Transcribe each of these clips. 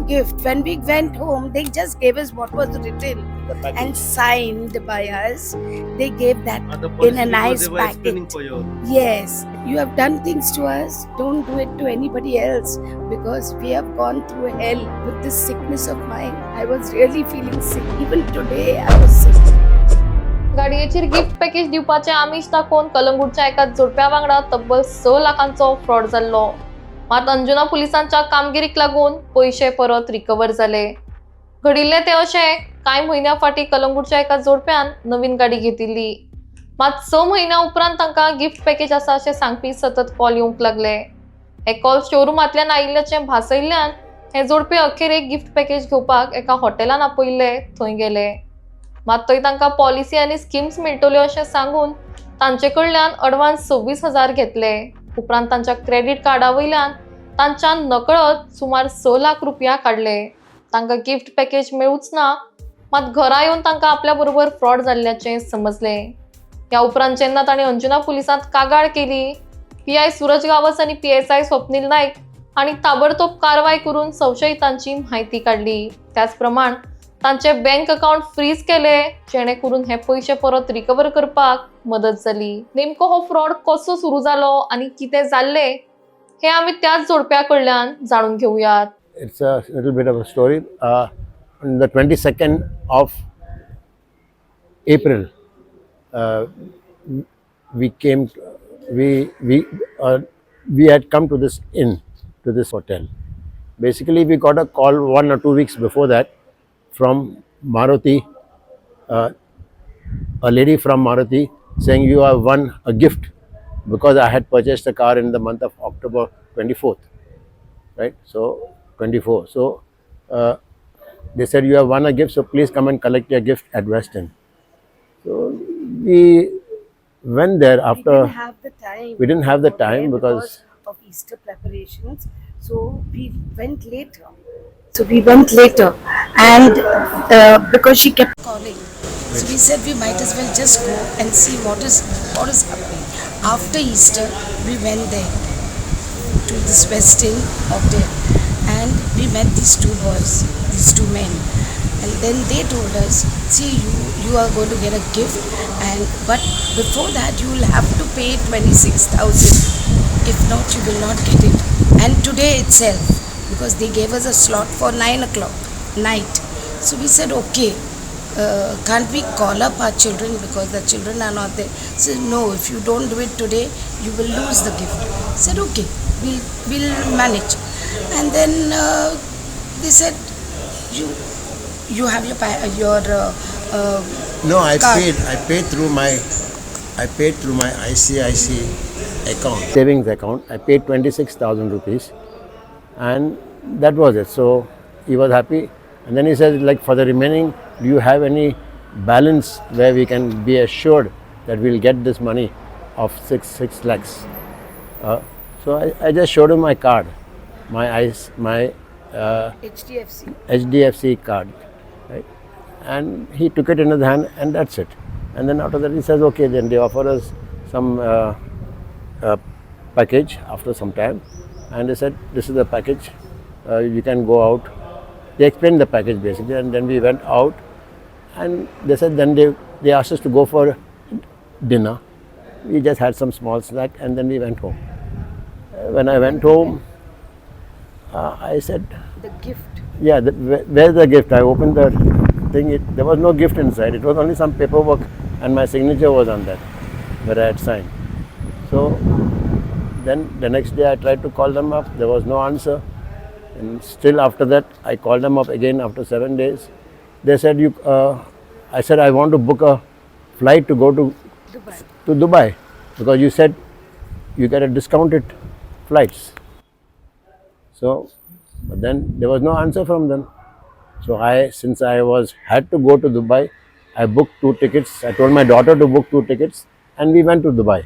gift. When we went home, they just gave us what was written and signed by us. They gave that in a nice packet. Yes, you have done things to us. Don't do it to anybody else, because we have gone through hell with this sickness of mine. I was really feeling sick. Even today, I was sick. गाडयेचेर gift package दिवपाचे आमिष दाखोवन कलंगूटच्या एका जोडप्या वांगडा तब्बल 6 लाखांचो fraud जाल्लो. मात अंजुना पुलिसांच्या कामगिरीक लागून पैसे परत रिकवर जाले. घडिल्ले ते अशें कांय म्हयन्या फाटीं कलंगूटच्या एका जोडप्यान नवीन गाडी घेतिल्ली. मात 6 म्हयन्या उपरांत तांकां गिफ्ट पॅकेज आसा अशें सांगपी सतत कॉल येवंक लागले. हे कॉल शोरूमांतल्यान आयिल्ल्याचें भासयिल्ल्यान हे जोडपे अखेर एक गिफ्ट पॅकेज घेवपाक एका हॉटेलान आपयल्ले थंय गेले. मात थंय तांकां पॉलिसी आनी स्किम्स मेळटल्यो अशें सांगून तांचे कडल्यान अडवान्स 26,000 घेतले. उपरांत तांच्या क्रेडीट कार्डा वयल्यान तांच्यान नकळत सुमार 6 लाख रुपया काडले. तांकां गिफ्ट पॅकेज मेळूच ना, मात घरा येवन तांकां आपल्या बरोबर फ्रॉड जाल्ल्याचें समजले. ह्या उपरांत जेन्ना तांणी अंजुना पुलिसांत कागाळ केली, PI सूरज गावस आनी PSI स्वप्नील नायक हांणी ताबडतोब कारवाय करून संशयितांची म्हायती काढली. त्याच प्रमाण तांचे बँक अकाउंट फ्रीज केले, जेणे करून हे पैसे परत रिकवर करपाक मदत जाली. नेमको हो फ्रॉड कसो सुरू जालो आनी कितें जाल्ले हे आमी त्याच जोडप्या कडल्यान जाणून घेवयात. It's a little bit of a story. On the 22nd of April, we had come to this inn, to this hotel. Basically, we got a call 1 or 2 weeks before that from Maruti, a lady from Maruti, saying you have won a gift, because I had purchased a car in the month of October 24th, right? So 24. So they said you have won a gift, so please come and collect your gift at West End. So we went there after. We didn't have the time because of Easter preparations. So we went later. And because she kept calling, so we said we might as well just go and see what is happening. After Easter, we went there to this West End hotel, and we met these two boys, these two men, and then they told us, see, you are going to get a gift, but before that you will have to pay 26,000. If not, you will not get it. And today itself, because they gave us a slot for 9 o'clock night. So we said, okay, can't we call up our children, because the children are not there? So no, if you don't do it today, you will lose the gift. Said, okay, we'll manage. And then they said, you have your no, card. I paid through my ICIC account, savings account. I paid 26,000 rupees, and that was it. So he was happy, and then he said, like, for the remaining, do you have any balance where we can be assured that we'll get this money of 6 lakhs? So I just showed him my card, my HDFC card, right? And he took it in his hand, and that's it. And then after that he says, okay, then they offer us some package after some time, and they said, this is the package, you can go out. They explained the package basically, and then we went out, and they said, then they asked us to go for dinner. We just had some small snack, and then we went home. When I went home, I said, the gift. yeah, where's the gift? I opened the thing, there was no gift inside. It was only some paperwork, and my signature was on that, where I had signed. So then the next day I tried to call them up, there was no answer. And still after that, I called them up again after 7 days. They said, I said, I want to book a flight to go to Dubai, because you said you get a discounted flights. So, but then there was no answer from them. So since I had to go to Dubai, I booked 2 tickets. I told my daughter to book 2 tickets, and we went to Dubai.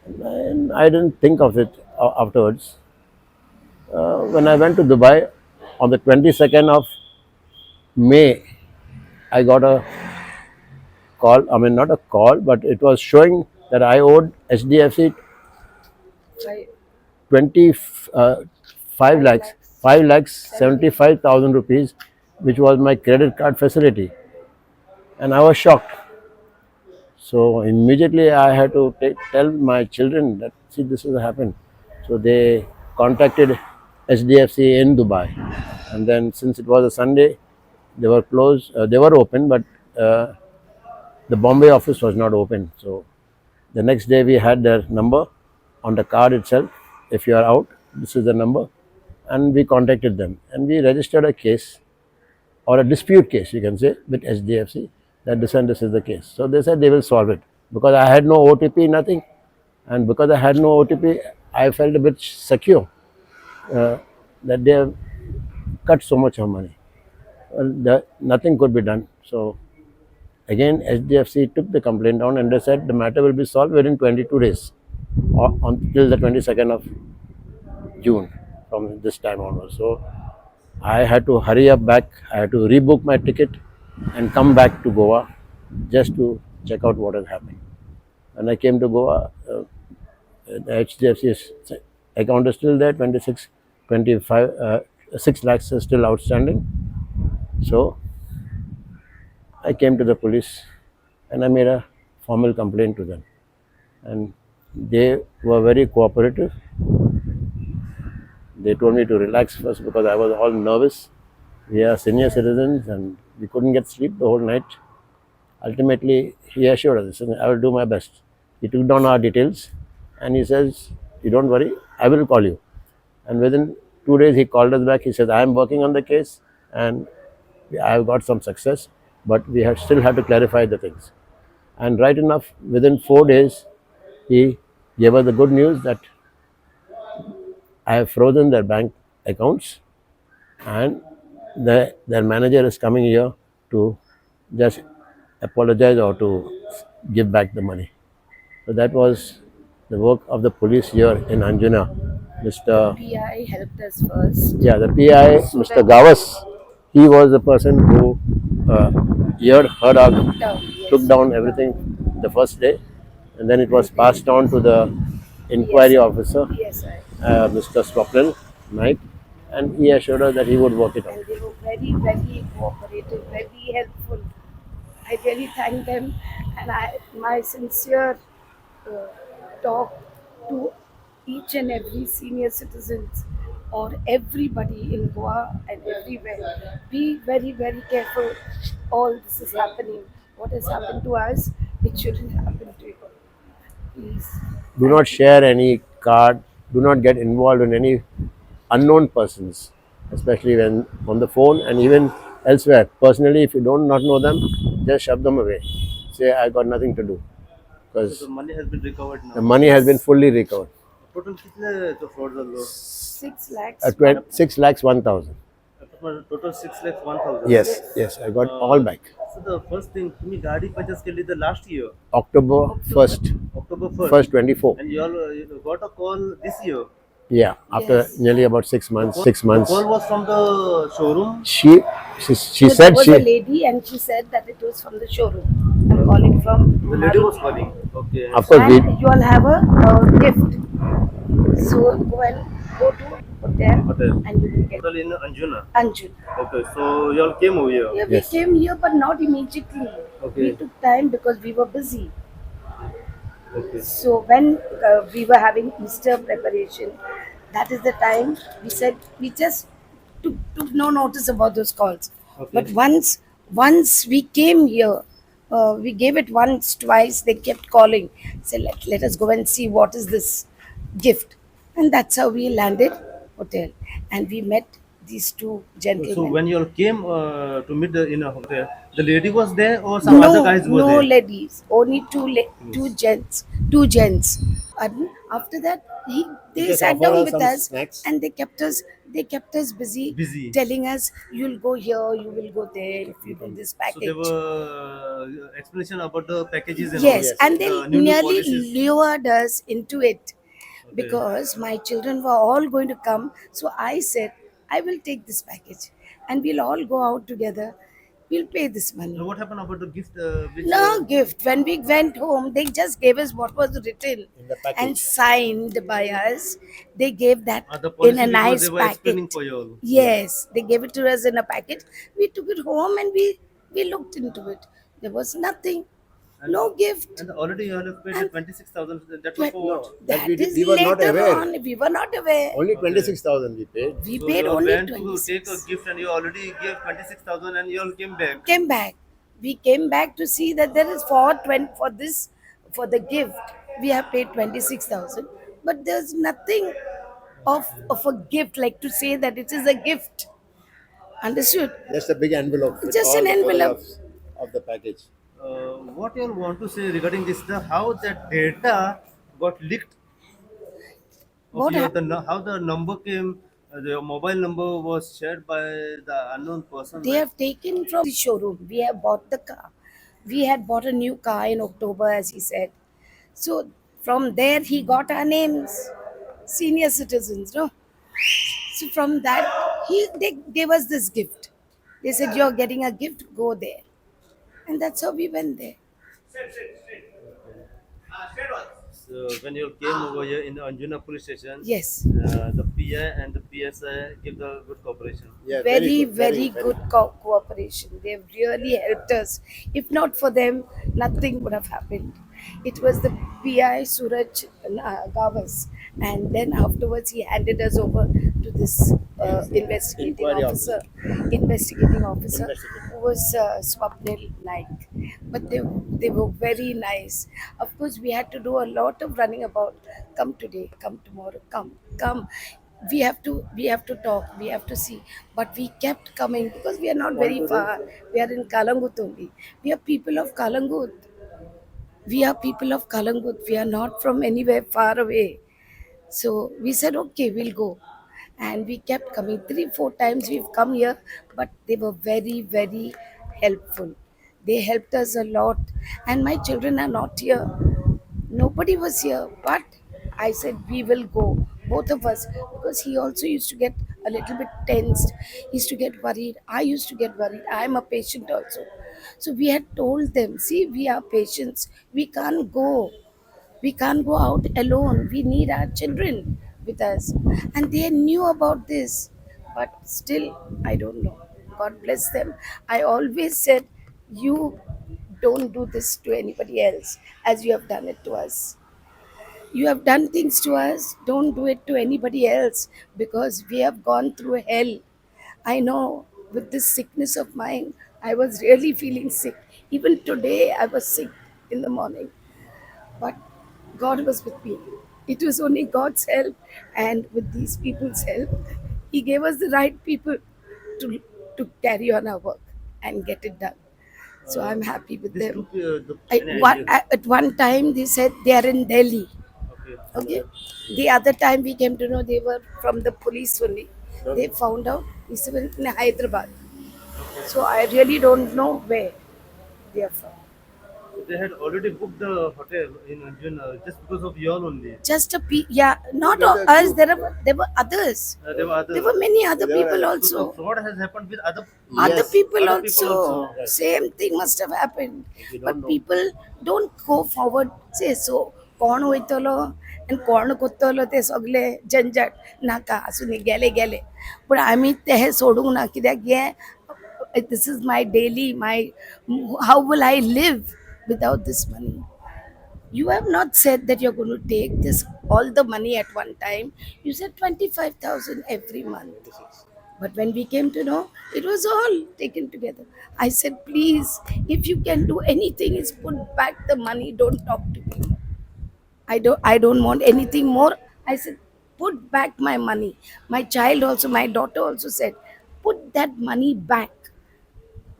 And I didn't think of it afterwards. When I went to Dubai on the 22nd of May, I got a call. I mean, not a call, but it was showing that I owed HDFC 5 5,75,000 rupees, which was my credit card facility. And I was shocked. So immediately I had to tell my children that, see, this has happened. So they contacted HDFC in Dubai. And then since it was a Sunday, they were closed, they were open, but the Bombay office was not open. So the next day we had their number on the card itself. If you are out, this is the number. And we contacted them and we registered a case, or a dispute case, you can say, with HDFC, that this and this is the case. So they said they will solve it. Because I had no OTP, nothing. And because I had no OTP, I felt a bit secure that they have cut so much of money. Well, nothing could be done. So again, HDFC took the complaint down and they said the matter will be solved within 22 days, or until the 22nd of June from this time onwards. So I had to hurry up back. I had to rebook my ticket and come back to Goa just to check out what has happened. When I came to Goa, the HDFC's account is still there, 6 lakhs is still outstanding. So I came to the police and I made a formal complaint to them. And they were very cooperative. They told me to relax first because I was all nervous. We are senior citizens and we couldn't get sleep the whole night. Ultimately, he assured us, I will do my best. He took down our details and he says, you don't worry, I will call you. And within 2 days, he called us back. He said, I am working on the case and I have got some success, but we still have to clarify the things. And right enough, within 4 days, he gave us the good news that I have frozen their bank accounts and their manager is coming here to just apologize or to give back the money. So that was the work of the police here in Anjuna. Mr. PI helped us first. Yeah, the PI, Mr. Gawas, he was the person who heard our, took down everything the first day, and then it was passed on to the inquiry officer, PSI. Mr. Swapnil Naik, and he assured us that he would work it out. And they were very, very cooperative, very helpful. I really thank them, and my sincere talk to each and every senior citizens or everybody in Goa and everywhere. Be very, very careful. All this is happening. What has happened to us, it shouldn't happen to you. Please. Do not share any card, do not get involved in any unknown persons, especially when on the phone and even elsewhere. Personally, if you don't not know them, just shove them away. Say, I got nothing to do. Because So the money has been recovered now. the money has been fully recovered. Total कितने तो fraud low 6 lakhs. 6 lakhs 1,000. Total 6 lakhs 1,000. Yes, I got all back. So the first thing तुम्ही गाडी purchase केली the last year October 1st, October 1st. 1st 24. And you all got a call this year. Yeah, after Yes. nearly about 6 months. 6 The months. call was from the showroom. She So said there was a she. lady and she said that it was from the showroom. I'm calling from The lady was calling. Okay. Of course, we. and you all have a gift. So go to hotel Hotel. and you will get Hotel in Anjuna. Anjun. Okay. So you all came over here. Yeah, Yes. we came here but not immediately. Okay. We took time because we were busy. Okay. So when we were having Easter preparation, that is the time we said we just took no notice about those calls. Okay. But once we came here, we gave it once, twice. They kept calling. Say let us go and see what is this gift, and that's how we landed hotel, and we met these two gentlemen. So when you all came to meet in a hotel, the lady was there or some other guys were no there? ladies, only two gents. And after that, they Just sat offer down us with some us snacks. and they kept us busy, Busy. telling us you'll go here, you will go there if you do this So there package. were explanation about the packages and Yes, all. and they new nearly policies. lured us into it because my children were all going to come. So I said, I will take this package and we'll all go out together. we'll pay this money. Now what happened about the gift? Which No gift. When we went home, they just gave us what was written In the package. and signed by us. They gave that the policy in a because nice they were explaining packet. for you all. Yes, they gave it to us in a packet. We took it home and we looked into it. There was nothing, no gift. And already you have paid And- 26,000. That was for No, what? That that we did- is we were not later aware. on. We were not aware. Only 26,000 we paid. We So paid you only went to take a 26. gift and you already gave 26,000 and you all came back. Came back. We came back to see that there is for this for the gift we have paid 26,000, but there's nothing of a gift like to say that it is a gift. Understood? Just a big envelope. with Just all an the envelope. photographs of the package. What you all want to say regarding this? How that data got leaked? What Okay, hap- how the number came? The mobile number was shared by the unknown person. They have taken from the showroom. We have bought the car. We had bought a new car in October, as he said. So from there, he got our names, senior citizens, no? So from that, they gave us this gift. They said, "You're getting a gift, go there." And that's how we went there. So when you came over here in the Anjuna police station, Yes. the PI and the PSI give the good cooperation. Yeah, Very good cooperation. They've really helped us. If not for them, nothing would have happened. It was the PI Suraj Gawas, and then afterwards he handed us over to this investigating Inquiry officer, who was Swapnil Naik. But they were very nice. Of course, we had to do a lot of running about. Come today, come tomorrow, come. We have to talk, we have to see, but we kept coming because we are not very far. We are in Kalangut only. We are people of Kalangut. We are not from anywhere far away. So we said, okay, we'll go. And we kept coming. 3-4 times we've come here, but they were very, very helpful. They helped us a lot. And my children are not here. Nobody was here, but I said, we will go, both of us, because he also used to get a little bit tensed. He used to get worried. I used to get worried. I'm a patient also. So we had told them, see, we are patients. We can't go. We can't go out alone. We need our children with us. And they knew about this. But still, I don't know. God bless them. I always said, you don't do this to anybody else as you have done it to us. You have done things to us, don't do it to anybody else because we have gone through hell. I know with this sickness of mine, I was really feeling sick. Even today, I was sick in the morning. But God was with me. It was only God's help, and with these people's help, He gave us the right people to, to carry on our work and get it done. So I'm happy with This them. group, any idea? At one time, they said they are in Delhi. Okay. Okay. The other time we came to know they were from the police only. They found out it's in Hyderabad. So I really don't know where they are from. They had already booked the hotel in Anjuna just because of you all only. Just yeah, not us. There were others. There were other. There were many other There were people others. So also. fraud has happened with other. Other Yes. people Other people also. also. Same thing must have happened. We don't But know. people don't go forward. Say so. कोण वयतलो आनी कोण कोत्तलो ते सगळे झंझट नाका आसूं न्ही गेले पूण आमी ते सोडूंक ना कित्याक हें this is my daily my how will I live without this money You have not said that you're going to take this all the money at one time. You said 25,000 every month. But when we came to know, it was all taken together. I said, please, if you can do anything, is put back the money. Don't talk to me. I don't want anything more. I said, put back my money. My child also, my daughter also said, put that money back.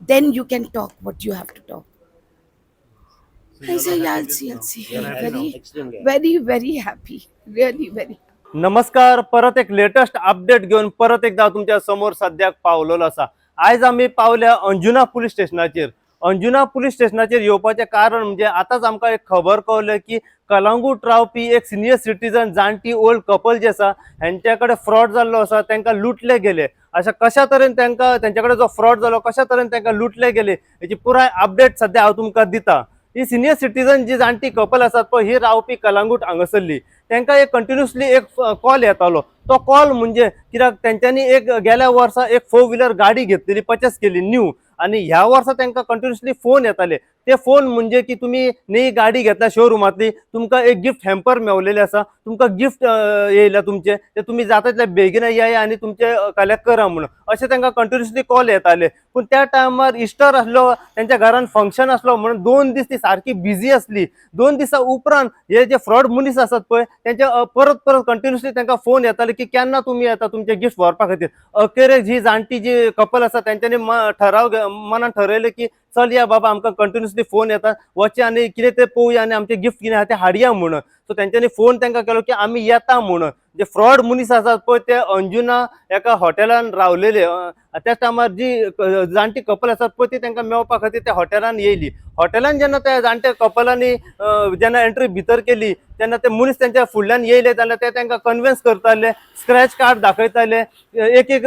Then you can talk what you have to talk. I said, yeah, I'll see. Very happy. Really very. नमस्कार परत एक latest update घेऊन परत एकदा तुमच्या समोर सध्या पावलेलो असा. आज आम्ही पावल्या अंजुना पोलीस स्टेशनाचेर. अंजुना पुलीस स्टेशनाचेर येवपाचें कारण म्हणजे आतांच आमकां एक खबर कळ्ळी की कलंगूट रावपी एक सिनियर सिटीजन जाणटी ओल्ड कपल जे आसा हांच्या कडेन फ्रॉड जाल्लो आसा, तांकां लुटले गेले. अशा कशा तरेन तांकां तेंच्या कडेन जो फ्रॉड जालो कशा तरेन तांकां लुटले गेले हेची पुराय अपडेट सद्या हांव तुमकां दितां. ही सिनियर सिटीजन जी जाणटी कपल आसात पळय ही रावपी कलंगूट हांगासरली. तांकां एक कंटिन्युअसली एक कॉल येतालो. तो कॉल म्हणजे कित्याक तेंच्यांनी एक गेल्या वर्सा एक 4 व्हिलर गाडी घेतलेली पर्चेस केली न्यू, आणि ह्या वर्सा तांकां कंटिन्युअसली फोन येताले. ते फोन म्हणजे की तुम्ही नई गाडी घेतला शोरूमातली, तुमकां एक गिफ्ट हॅम्पर मेवलेले आसा, तुमकां गिफ्ट येयला तुमचे, ते तुम्ही जाता तितल्या बेगीन या आनी तुमचे कलेक्ट करा म्हणून अशें तांकां कंटिन्युअसली कॉल येताले. पूण त्या टायमार इस्टर आसलो, त्यांच्या घरान फंक्शन आसलो म्हणून 2 दीस ती सारकी बिजी आसली. 2 दिसा उपरांत हे जे फ्रॉड मनीस आसात पळय त्यांचे परत परत कंटिन्युअसली तांकां फोन येताले की केन्ना तुम्ही येता तुमचे गिफ्ट व्हरपा खातीर. अखेरेक जी जाणटी जी कपल आसा त्यांच्यानी मनान ठरयलें की चल या बाबा, आमकां कंटिन्युअसली फोन येता, वचया आनी कितें तें पळोवया आनी आमचे गिफ्ट कितें आहा तें हाडया म्हणून. सो तेंच्यांनी फोन तांकां केलो की आमी येता म्हणून. जे फ्रॉड मनीस आसात पळय ते अंजुना एका हॉटेलान रावलेले. त्या टायमार जी जाणटी कपल आसात पळय ती तांकां मेवपा खातीर त्या हॉटेलान येयली. हॉटेलान जेन्ना त्या जाणट्या कपलांनी जेन्ना एंट्री भितर केली तेन्ना ते मनीस त्यांच्या फुडल्यान येयले जाल्यार ते तांकां कन्विन्स करताले, स्क्रॅच कार्ड दाखयताले, एक एक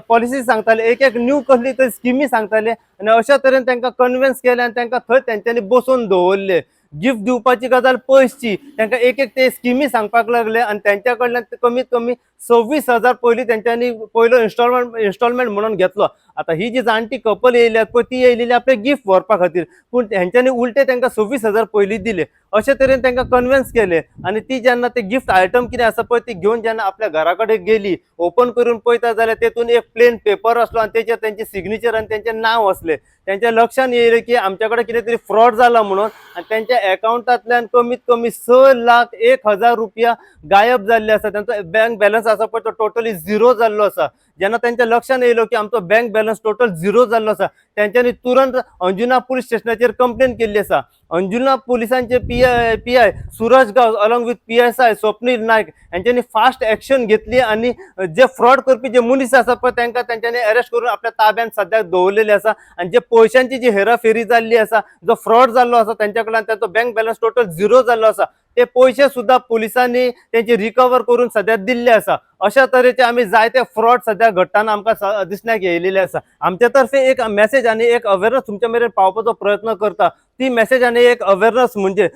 पॉलिसी सांगताले, एक एक न्यू कसली तरी स्किमी सांगताले, आनी अशा तरेन तांकां कन्विन्स केले आनी तांकां थंय तेंच्यांनी बसोवन दवरले. गिफ्ट दिवपाची गजाल पयसची, तांकां एक एक ते स्किमी सांगपाक लागले आनी त्यांच्या कडल्यान कमीत कमी 26,000 पयलीं तेंच्यांनी पयलो इन्स्टॉलमेंट म्हणून घेतलो. आता ही जी जाणटी कपल येयल्यात पळय ती येयलेली आपले गिफ्ट व्हरपा खातीर, पूण हेंच्यांनी उलटे तांकां 26,000 पयलीं दिले. अशे तरेन तांकां कन्विन्स केले आनी ती जेन्ना ते गिफ्ट आयटम कितें आसा पळय ती घेवन जेन्ना आपल्या घरा कडेन गेली, ओपन करून पळयता जाल्यार तेतून एक प्लेन पेपर आसलो आनी तेचेर तेंचे सिग्नेचर आनी तेंचें नांव आसलें. त्यांच्या लक्षान येयलें की आमच्या कडेन कितें तरी फ्रॉड जाला म्हणून, आनी त्यांच्या अकाउंटांतल्यान कमीत कमी 6,01,000 रुपया गायब जाल्ले आसा. त्यांचो बँक बॅलन्स आसा पळय तो टोटली झिरो जाल्लो आसा. जेन्ना त्यांच्या लक्षान येयलो की आमचो बँक बॅलन्स टोटल झिरो जाल्लो आसा, त्यांच्यांनी तुरंत अंजुना पुलीस स्टेशनाचेर कंप्लेन केल्ली आसा. अंजुना पुलिसांचे पी.आय. सूरज गांव along with PSI Swapnil Naik यांच्यांनी फास्ट एक्शन घेतली आणि जे फ्रॉड करपी जे मनीस आसा पळय तांकां तेंच्यांनी अरेस्ट करून आपल्या ताब्यात सद्या दवरलेले आसा. आणि जे पयशांची जी हेराफेरी जाल्ली आसा, जो फ्रॉड जाल्लो आसा त्यांच्या कडल्यान ताचो बँक बॅलन्स टोटल झिरो जाल्लो आसा, ते पयशे सुद्धा पोलिसांनी तेंचे रिकवर करून सद्या दिल्ले आसा. अशा तरेचे आमी जायते फ्रॉड सद्या घडटाना आमकां दिसण्याक येयलेले आसा. आमचे तर्फे एक मेसेज आनी एक अवेरनेस तुमच्या मेरेन पावपाचो प्रयत्न करता. ती मेसेज आनी एक अवेरनेस म्हणजे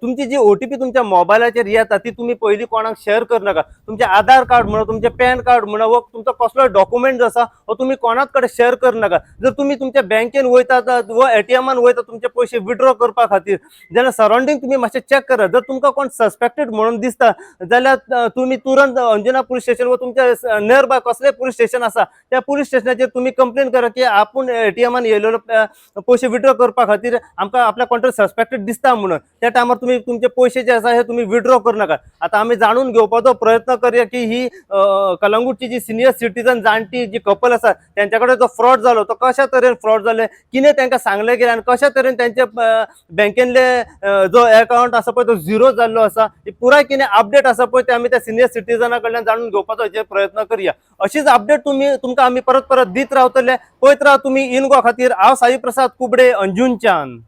तुमची जी OTP तुमच्या मोबायलाचेर येता ती तुम्ही पयलीं कोणाक शेअर करनाका. तुमचे आधार कार्ड म्हणा, तुमचे पॅन कार्ड म्हणा, व तुमचो कसलो डॉक्युमेंट जो आसा हो तुम्ही कोणाच कडेन शेअर करनाका. जर तुम्ही तुमच्या बँकेन वयतात व ATMान वयता तुमचे पयशे विड्रॉ करपा खातीर, जाल्यार सराउंडिंग तुम्ही मातशें चॅक करात. जर तुमकां कोण सस्पेक्टेड म्हणून दिसता जाल्यार तुम्ही तुरंत अंजुना पुलीस स्टेशन व तुमच्या नियर बाय कसलें पुलीस स्टेशन आसा त्या पुलीस स्टेशनाचेर तुम्ही कंप्लेन करा की आपूण ATMान येयलेलो पयशे विड्रॉ करपा खातीर आमकां आपल्या कोण तरी सस्पेक्टेड दिसता म्हणून. त्या टायमार तुम्ही तुमचे पयशे जे आसा हे तुम्ही विड्रॉ करनाका. आता आमी जाणून घेवपाचो प्रयत्न करूया की ही कलंगूटची जी सिनियर सिटीजन जाणटी जी कपल आसा त्यांच्या कडेन जो फ्रॉड जालो तो कशा तरेन फ्रॉड जाले, कितें तांकां सांगलें गेलें आनी कशा तरेन त्यांचे बँकेतले जो अकाउंट आसा पळय तो झिरो जाल्लो आसा, पुराय कितें अपडेट आसा पळय ते आमी त्या सिनियर सिटीजना कडल्यान जाणून घेवपाचो प्रयत्न करूया. अशीच अपडेट तुमकां आमी परत परत दीत रावतले. पळयत राहा तुम्ही इन गोवा खातीर. हांव साई प्रसाद कुबडे, अंजुनच्यान.